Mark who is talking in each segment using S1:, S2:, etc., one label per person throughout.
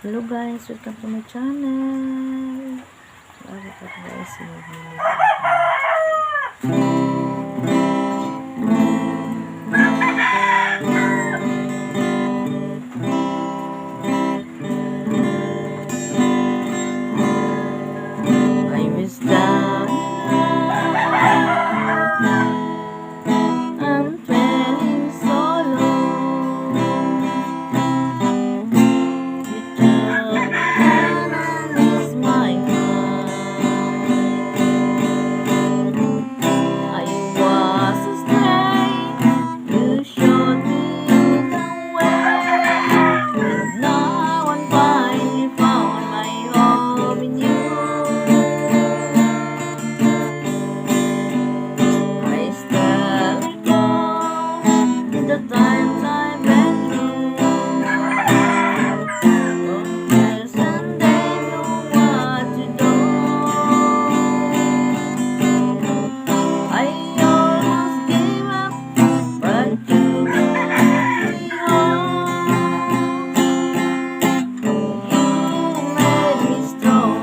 S1: Hello guys, welcome to my channel. Bakit ako guys, I was down I'm feeling so low. You took and is my mind. I was a stray, you showed me the way, and now I finally found my home in you. I still recall the times I met you. Oh, yes, and they know what to do. I almost gave up, but you brought me home. You made me strong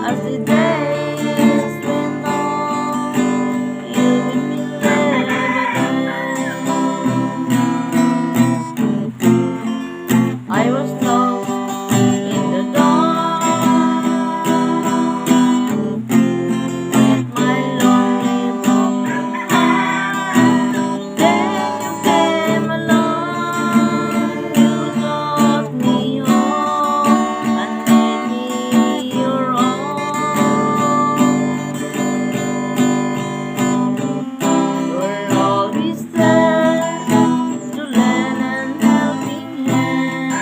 S1: as the days went on. You made me live again. I was lost in the dark with my lonely broken heart. Then you came along, you taught me all and made me your own. You're always there to lend an helping hand.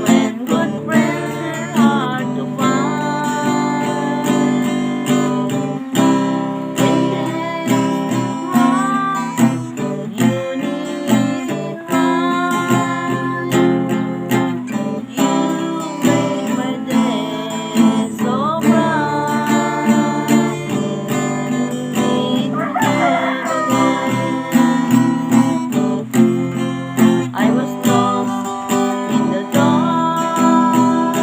S1: When good friends are hard to find, when things went wrong, you needed mine. You made my day so bright. You made me live again. I was lost in the dark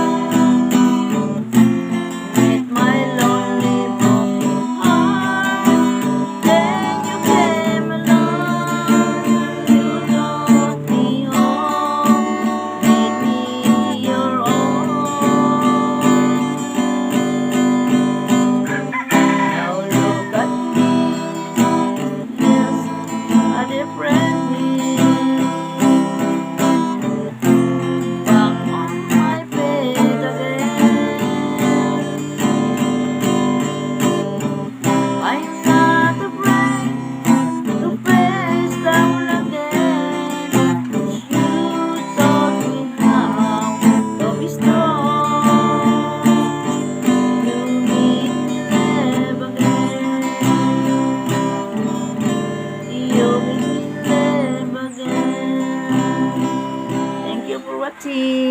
S1: with my lonely broken heart. Then you came along, you taught me all, made me your own. Now look at me, yes, a different me. Back on my feet again. I'm not afraid to face down again. You taught me how to be strong. You made me live again. You made me live again. Thank you for watching.